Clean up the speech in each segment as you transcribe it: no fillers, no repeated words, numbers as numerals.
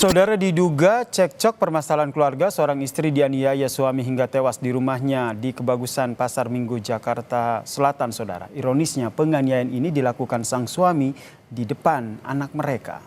Saudara, diduga cekcok permasalahan keluarga, seorang istri dianiaya suami hingga tewas di rumahnya di Kebagusan Pasar Minggu, Jakarta Selatan, saudara. Ironisnya, penganiayaan ini dilakukan sang suami di depan anak mereka.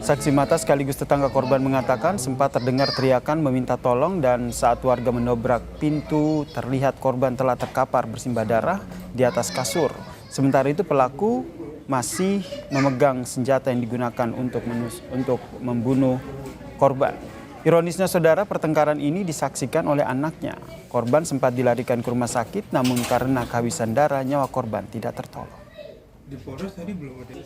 Saksi mata sekaligus tetangga korban mengatakan sempat terdengar teriakan meminta tolong dan saat warga menobrak pintu terlihat korban telah terkapar bersimbah darah di atas kasur. Sementara itu pelaku masih memegang senjata yang digunakan untuk membunuh korban. Ironisnya saudara, pertengkaran ini disaksikan oleh anaknya. Korban sempat dilarikan ke rumah sakit namun karena kehabisan darah nyawa korban tidak tertolong. Di Polres tadi belum ada.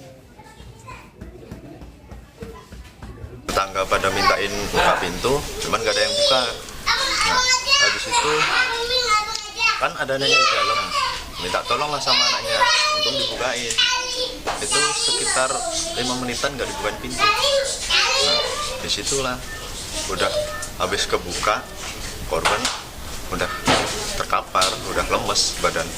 Tetangga pada mintain buka pintu, cuman gak ada yang buka. Nah, habis itu kan ada nenek di dalam, minta tolong lah sama anaknya, untung dibukain. Itu sekitar 5 menitan gak dibukain pintu. Nah, disitulah udah habis kebuka, korban udah terkapar, udah lemes badan.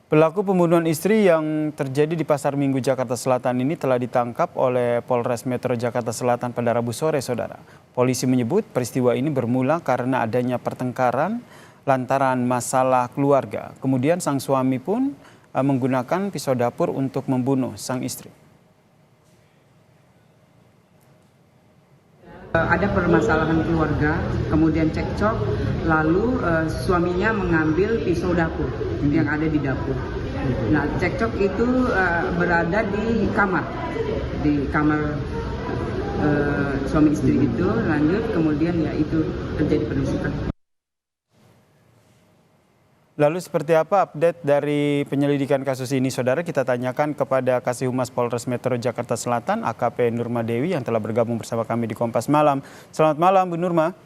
Pelaku pembunuhan istri yang terjadi di Pasar Minggu, Jakarta Selatan ini telah ditangkap oleh Polres Metro Jakarta Selatan pada Rabu sore, saudara. Polisi menyebut peristiwa ini bermula karena adanya pertengkaran lantaran masalah keluarga. Kemudian sang suami pun menggunakan pisau dapur untuk membunuh sang istri. Ada permasalahan keluarga, kemudian cekcok, lalu suaminya mengambil pisau dapur yang ada di dapur. Nah, cekcok itu berada di kamar suami istri itu, lanjut kemudian ya itu terjadi penusukan. Lalu seperti apa update dari penyelidikan kasus ini, saudara? Kita tanyakan kepada Kasih Humas Polres Metro Jakarta Selatan, AKP Nurma Dewi yang telah bergabung bersama kami di Kompas Malam. Selamat malam, Bu Nurma.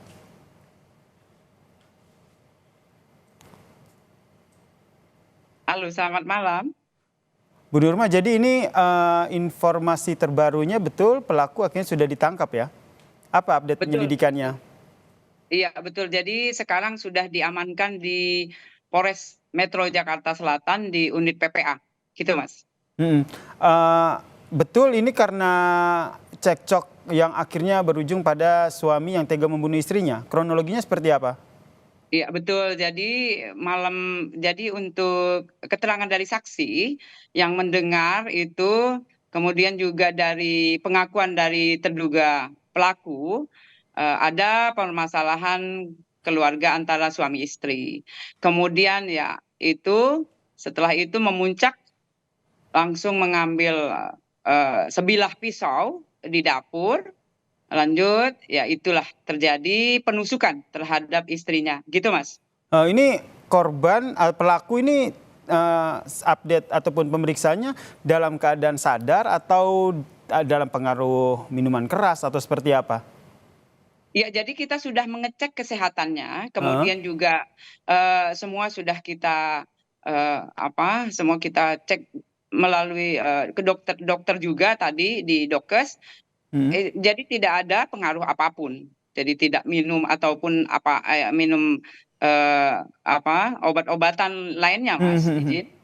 Halo, selamat malam. Bu Nurma, jadi ini informasi terbarunya betul pelaku akhirnya sudah ditangkap ya? Apa update penyelidikannya? Iya, betul. Jadi sekarang sudah diamankan di Polres Metro Jakarta Selatan di unit PPA, gitu Mas. Betul ini karena cekcok yang akhirnya berujung pada suami yang tega membunuh istrinya. Kronologinya seperti apa? Iya, betul. Jadi untuk keterangan dari saksi yang mendengar itu, kemudian juga dari pengakuan dari terduga pelaku, ada permasalahan keluarga antara suami istri. Kemudian ya itu setelah itu memuncak langsung mengambil sebilah pisau di dapur, lanjut ya itulah terjadi penusukan terhadap istrinya, gitu Mas. Ini korban pelaku ini update ataupun pemeriksaannya dalam keadaan sadar atau dalam pengaruh minuman keras atau seperti apa? Ya, jadi kita sudah mengecek kesehatannya, kemudian juga semua sudah kita semua kita cek melalui ke dokter juga tadi di Dokes. Jadi tidak ada pengaruh apapun. Jadi tidak minum ataupun minum obat-obatan lainnya, Mas. Izin.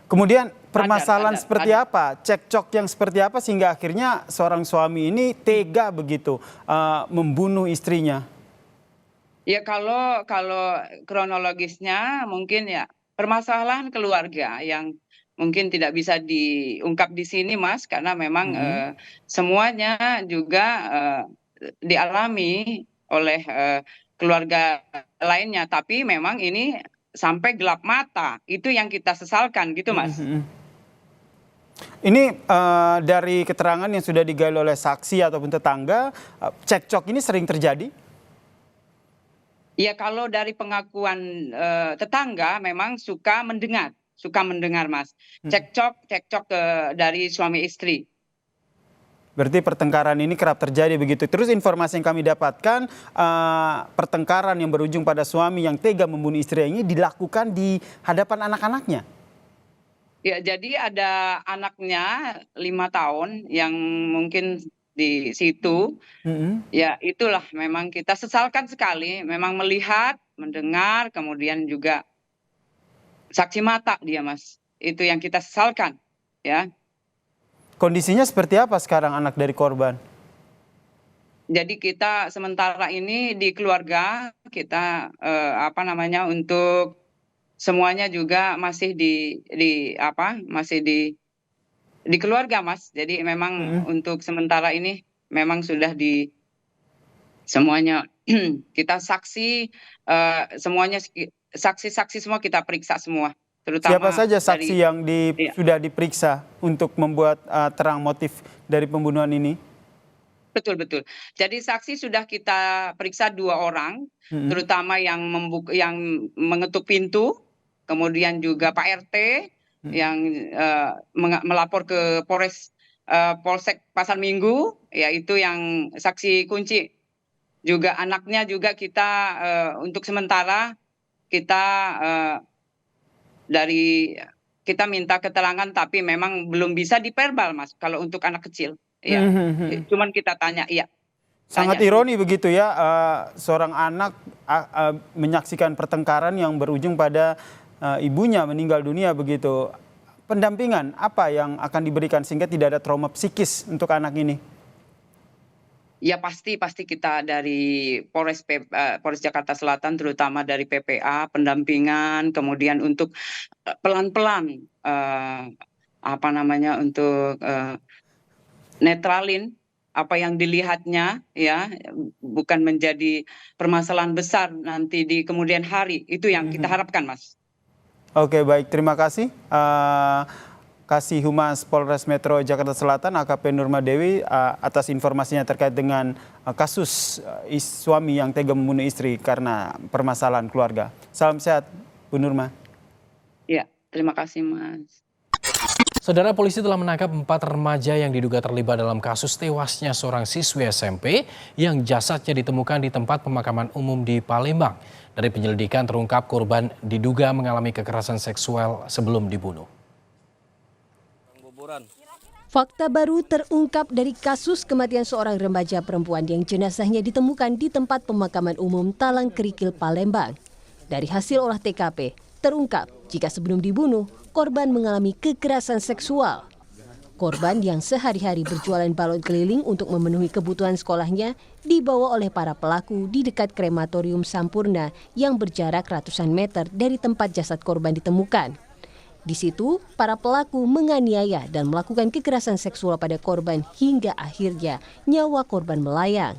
Kemudian permasalahan Sadar. seperti apa? Cekcok yang seperti apa sehingga akhirnya seorang suami ini tega begitu membunuh istrinya? Ya kalau kronologisnya mungkin ya permasalahan keluarga yang mungkin tidak bisa diungkap di sini Mas, karena memang semuanya juga dialami oleh keluarga lainnya. Tapi memang ini sampai gelap mata, itu yang kita sesalkan gitu Mas. Ini dari keterangan yang sudah digali oleh saksi ataupun tetangga, cekcok ini sering terjadi? Ya kalau dari pengakuan tetangga memang suka mendengar Mas. Cekcok dari suami istri. Berarti pertengkaran ini kerap terjadi begitu. Terus informasi yang kami dapatkan, pertengkaran yang berujung pada suami yang tega membunuh istri ini dilakukan di hadapan anak-anaknya. Ya, jadi ada anaknya 5 tahun yang mungkin di situ. Ya, itulah memang kita sesalkan sekali. Memang melihat, mendengar, kemudian juga saksi mata dia, Mas. Itu yang kita sesalkan. ya. Kondisinya seperti apa sekarang anak dari korban? Jadi kita sementara ini di keluarga kita untuk semuanya juga masih masih di keluarga, Mas. Jadi memang untuk sementara ini memang sudah di semuanya kita semuanya saksi-saksi semua kita periksa semua, terutama Siapa saja saksi yang iya. sudah diperiksa untuk membuat terang motif dari pembunuhan ini? Betul. Jadi saksi sudah kita periksa 2 orang, terutama yang mengetuk pintu, kemudian juga Pak RT yang melapor ke Polsek Pasar Minggu, yaitu yang saksi kunci. Juga anaknya juga kita untuk sementara kita kita minta keterangan, tapi memang belum bisa diperbal, Mas, kalau untuk anak kecil. Ya, cuman kita tanya, iya. Sangat ironi begitu ya, seorang anak menyaksikan pertengkaran yang berujung pada ibunya meninggal dunia begitu. Pendampingan apa yang akan diberikan sehingga tidak ada trauma psikis untuk anak ini? Ya pasti kita dari Polres Jakarta Selatan, terutama dari PPA, pendampingan, kemudian untuk pelan-pelan untuk netralin apa yang dilihatnya, ya, bukan menjadi permasalahan besar nanti di kemudian hari. Itu yang kita harapkan, Mas. Oke, baik, terima kasih. Kasih Humas Polres Metro Jakarta Selatan AKP Nurma Dewi atas informasinya terkait dengan kasus suami yang tega membunuh istri karena permasalahan keluarga. Salam sehat, Bu Nurma. Ya, terima kasih, Mas. Saudara, polisi telah menangkap 4 remaja yang diduga terlibat dalam kasus tewasnya seorang siswi SMP yang jasadnya ditemukan di tempat pemakaman umum di Palembang. Dari penyelidikan terungkap korban diduga mengalami kekerasan seksual sebelum dibunuh. Fakta baru terungkap dari kasus kematian seorang remaja perempuan yang jenazahnya ditemukan di tempat pemakaman umum Talang Kerikil, Palembang. Dari hasil olah TKP, terungkap jika sebelum dibunuh, korban mengalami kekerasan seksual. Korban yang sehari-hari berjualan balon keliling untuk memenuhi kebutuhan sekolahnya dibawa oleh para pelaku di dekat krematorium Sampurna yang berjarak ratusan meter dari tempat jasad korban ditemukan. Di situ, para pelaku menganiaya dan melakukan kekerasan seksual pada korban hingga akhirnya nyawa korban melayang.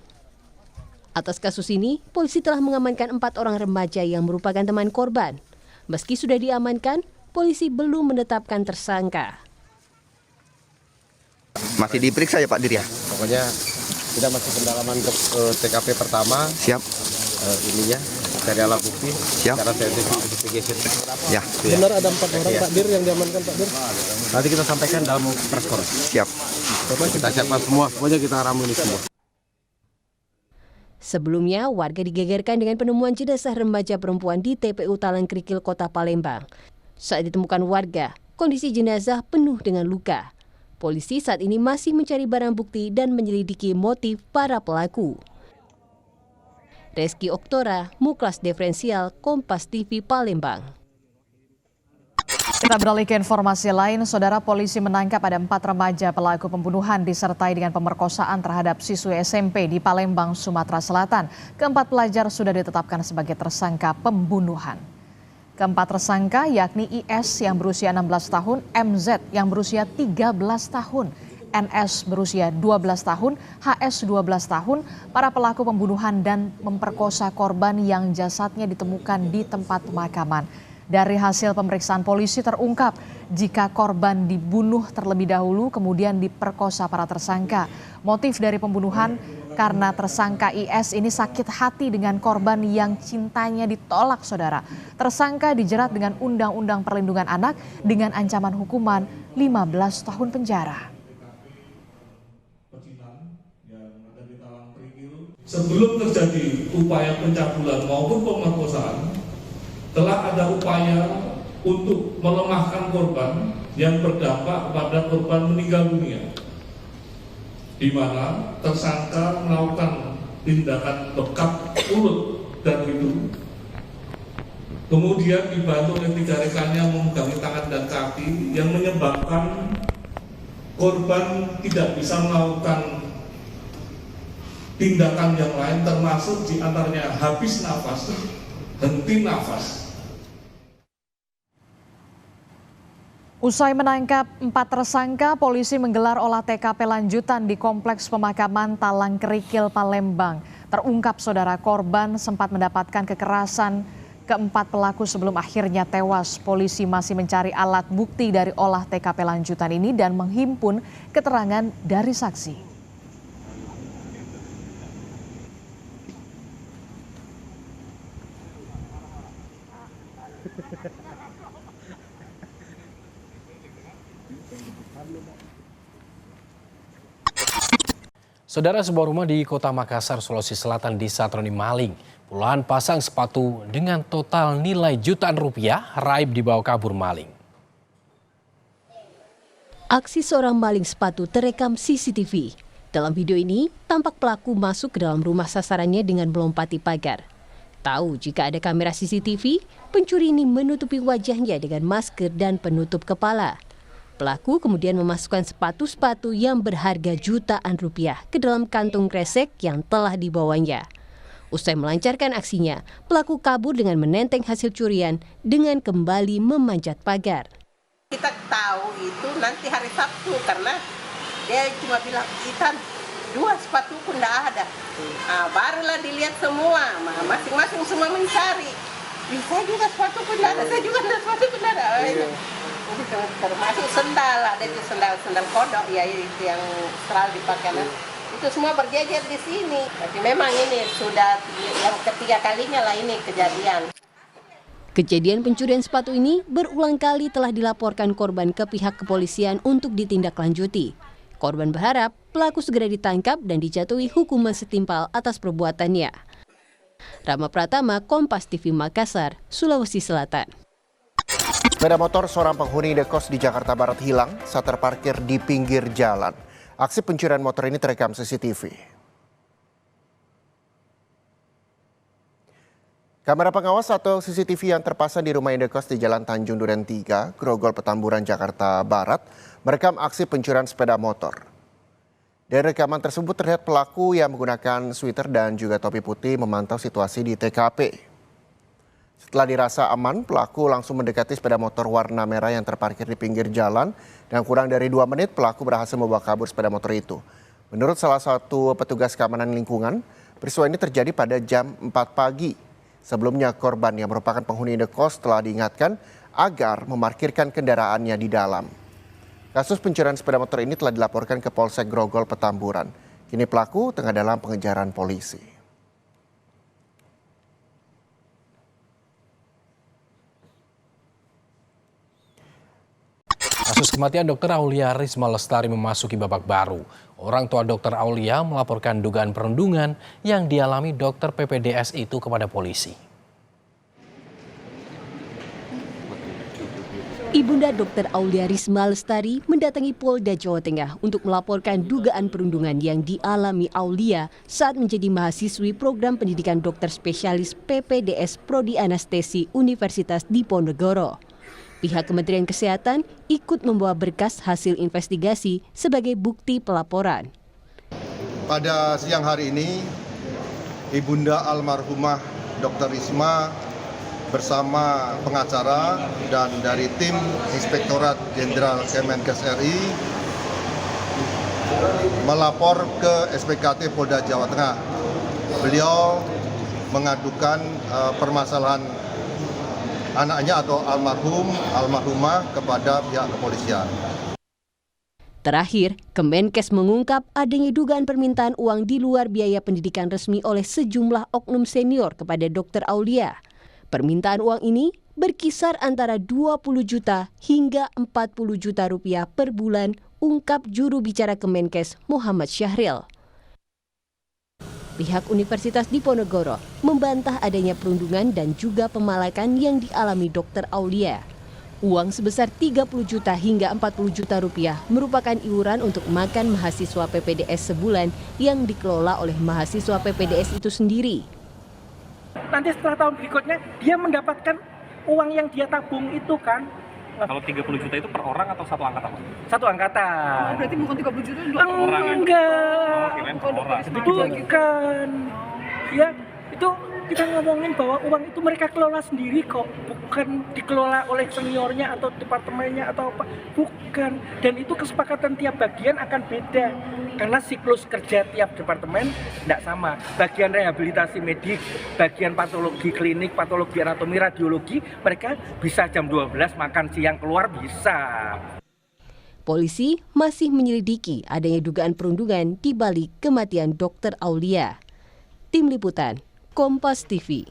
Atas kasus ini, polisi telah mengamankan 4 orang remaja yang merupakan teman korban. Meski sudah diamankan, polisi belum menetapkan tersangka. Masih diperiksa ya Pak Dir ya? Pokoknya kita masih pendalaman untuk TKP pertama. Siap. Ininya dari alat bukti. Siap. Secara scientific investigation. Ya. Benar ada 4 orang Pak Dir yang diamankan Pak Dir? Nanti kita sampaikan dalam press conference. Siap. Kita siapkan semua, pokoknya kita ramu ini semua. Sebelumnya, warga digegerkan dengan penemuan jenazah remaja perempuan di TPU Talang Kerikil, Kota Palembang. Saat ditemukan warga, kondisi jenazah penuh dengan luka. Polisi saat ini masih mencari barang bukti dan menyelidiki motif para pelaku. Reski Oktora, Muklas Diferensial, Kompas TV, Palembang. Kita beralih ke informasi lain, saudara, polisi menangkap ada 4 remaja pelaku pembunuhan disertai dengan pemerkosaan terhadap siswi SMP di Palembang, Sumatera Selatan. Keempat pelajar sudah ditetapkan sebagai tersangka pembunuhan. Keempat tersangka yakni IS yang berusia 16 tahun, MZ yang berusia 13 tahun, NS berusia 12 tahun, HS 12 tahun, para pelaku pembunuhan dan memperkosa korban yang jasadnya ditemukan di tempat pemakaman. Dari hasil pemeriksaan polisi terungkap jika korban dibunuh terlebih dahulu kemudian diperkosa para tersangka. Motif dari pembunuhan karena tersangka IS ini sakit hati dengan korban yang cintanya ditolak, saudara. Tersangka dijerat dengan Undang-Undang Perlindungan Anak dengan ancaman hukuman 15 tahun penjara. Sebelum terjadi upaya pencabulan maupun pemerkosaan, telah ada upaya untuk melemahkan korban yang berdampak pada korban meninggal dunia, di mana tersangka melakukan tindakan bekap mulut dan hidung, kemudian dibantu oleh 3 rekannya memegangi tangan dan kaki yang menyebabkan korban tidak bisa melakukan tindakan yang lain, termasuk diantaranya habis nafas, henti nafas. Usai menangkap 4 tersangka, polisi menggelar olah TKP lanjutan di Kompleks Pemakaman Talang Kerikil, Palembang. Terungkap saudara korban sempat mendapatkan kekerasan. Keempat pelaku sebelum akhirnya tewas. Polisi masih mencari alat bukti dari olah TKP lanjutan ini dan menghimpun keterangan dari saksi. Saudara, sebuah rumah di Kota Makassar, Sulawesi Selatan disatroni maling. Puluhan pasang sepatu dengan total nilai jutaan rupiah raib dibawa kabur maling. Aksi seorang maling sepatu terekam CCTV. Dalam video ini, tampak pelaku masuk ke dalam rumah sasarannya dengan melompati pagar. Tahu jika ada kamera CCTV, pencuri ini menutupi wajahnya dengan masker dan penutup kepala. Pelaku kemudian memasukkan sepatu-sepatu yang berharga jutaan rupiah ke dalam kantung kresek yang telah dibawanya. Usai melancarkan aksinya, pelaku kabur dengan menenteng hasil curian dengan kembali memanjat pagar. Kita tahu itu nanti hari Sabtu karena dia cuma bilang kita 2 sepatu pun tidak ada. Barulah dilihat semua, masing-masing semua mencari. Saya juga sepatu pun tidak ada, saya juga sepatu pun tidak ada. Termasuk sendal, ada itu sendal kodok ya itu yang selalu dipakai. Itu semua berjejer di sini. Tapi memang ini sudah yang ketiga kalinya lah ini kejadian. Kejadian pencurian sepatu ini berulang kali telah dilaporkan korban ke pihak kepolisian untuk ditindaklanjuti. Korban berharap pelaku segera ditangkap dan dijatuhi hukuman setimpal atas perbuatannya. Rama Pratama, Kompas TV Makassar, Sulawesi Selatan. Sepeda motor seorang penghuni indekos di Jakarta Barat hilang saat terparkir di pinggir jalan. Aksi pencurian motor ini terekam CCTV. Kamera pengawas atau CCTV yang terpasang di rumah indekos di Jalan Tanjung Duren 3, Grogol, Petamburan, Jakarta Barat, merekam aksi pencurian sepeda motor. Dari rekaman tersebut terlihat pelaku yang menggunakan sweater dan juga topi putih memantau situasi di TKP. Setelah dirasa aman, pelaku langsung mendekati sepeda motor warna merah yang terparkir di pinggir jalan dan kurang dari 2 menit pelaku berhasil membawa kabur sepeda motor itu. Menurut salah satu petugas keamanan lingkungan, peristiwa ini terjadi pada jam 4 pagi. Sebelumnya korban yang merupakan penghuni indekos telah diingatkan agar memarkirkan kendaraannya di dalam. Kasus pencurian sepeda motor ini telah dilaporkan ke Polsek Grogol, Petamburan. Kini pelaku tengah dalam pengejaran polisi. Kasus kematian Dr. Aulia Risma Lestari memasuki babak baru. Orang tua Dr. Aulia melaporkan dugaan perundungan yang dialami dokter PPDS itu kepada polisi. Ibunda Dr. Aulia Risma Lestari mendatangi Polda Jawa Tengah untuk melaporkan dugaan perundungan yang dialami Aulia saat menjadi mahasiswi program pendidikan dokter spesialis PPDS Prodi Anestesi Universitas Diponegoro. Pihak Kementerian Kesehatan ikut membawa berkas hasil investigasi sebagai bukti pelaporan. Pada siang hari ini, Ibunda almarhumah Dr. Risma bersama pengacara dan dari tim Inspektorat Jenderal Kemenkes RI melapor ke SPKT Polda Jawa Tengah. Beliau mengadukan permasalahan anaknya atau almarhumah kepada pihak kepolisian. Terakhir, Kemenkes mengungkap adanya dugaan permintaan uang di luar biaya pendidikan resmi oleh sejumlah oknum senior kepada Dr. Aulia. Permintaan uang ini berkisar antara 20 juta hingga 40 juta rupiah per bulan, ungkap juru bicara Kemenkes Muhammad Syahril. Pihak Universitas Diponegoro membantah adanya perundungan dan juga pemalakan yang dialami Dr. Aulia. Uang sebesar 30 juta hingga 40 juta rupiah merupakan iuran untuk makan mahasiswa PPDS sebulan yang dikelola oleh mahasiswa PPDS itu sendiri. Nanti setelah tahun berikutnya dia mendapatkan uang yang dia tabung itu kan Kalau 30 juta itu per orang atau satu angkatan? Satu angkatan. Berarti bukan 30 juta itu orang ya? Enggak. Oh, kirain per orang. Bukan. Ya, itu kita ngomongin bahwa uang itu mereka kelola sendiri kok, bukan dikelola oleh seniornya atau departemennya atau apa, bukan. Dan itu kesepakatan tiap bagian akan beda karena siklus kerja tiap departemen tidak sama. Bagian rehabilitasi medik, bagian patologi klinik, patologi anatomi, radiologi, mereka bisa jam 12 makan siang keluar bisa. Polisi masih menyelidiki adanya dugaan perundungan di balik kematian Dr. Aulia. Tim Liputan Kompas TV.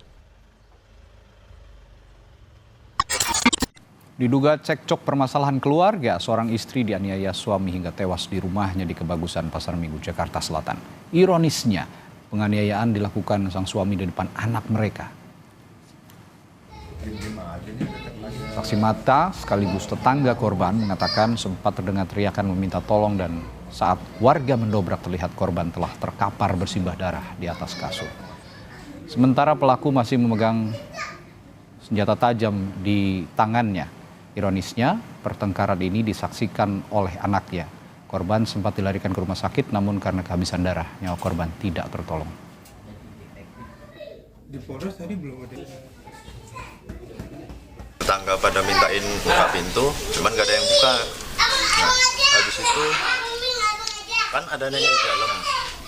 Diduga cekcok permasalahan keluarga, seorang istri dianiaya suami hingga tewas di rumahnya di Kebagusan Pasar Minggu, Jakarta Selatan. Ironisnya, penganiayaan dilakukan sang suami di depan anak mereka. Saksi mata sekaligus tetangga korban mengatakan sempat terdengar teriakan meminta tolong dan saat warga mendobrak terlihat korban telah terkapar bersimbah darah di atas kasur. Sementara pelaku masih memegang senjata tajam di tangannya. Ironisnya, pertengkaran ini disaksikan oleh anaknya. Korban sempat dilarikan ke rumah sakit, namun karena kehabisan darah, nyawa korban tidak tertolong. Di Polres tadi belum ada. Tetangga pada mintain buka pintu, cuman gak ada yang buka. Nah, habis itu kan ada nenek di dalam,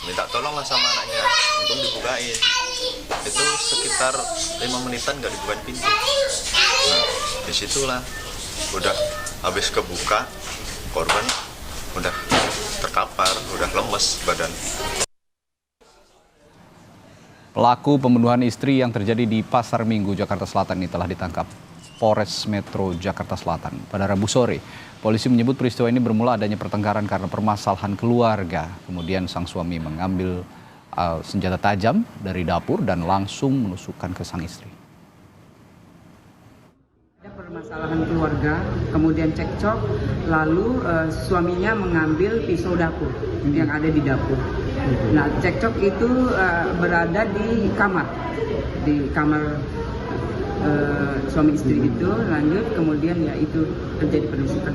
minta tolonglah sama anaknya untuk dibukain. Itu sekitar 5 menitan gak dibukain pintu. Nah, disitulah udah habis kebuka, korban udah terkapar, udah lemes badan. Pelaku pembunuhan istri yang terjadi di Pasar Minggu, Jakarta Selatan ini telah ditangkap Polres Metro Jakarta Selatan pada Rabu sore. Polisi menyebut peristiwa ini bermula adanya pertengkaran karena permasalahan keluarga. Kemudian sang suami mengambil senjata tajam dari dapur dan langsung menusukkan ke sang istri. Ada permasalahan keluarga, kemudian cekcok, lalu suaminya mengambil pisau dapur yang ada di dapur. Nah, cekcok itu berada di kamar suami istri itu, lanjut kemudian ya itu terjadi penusukan.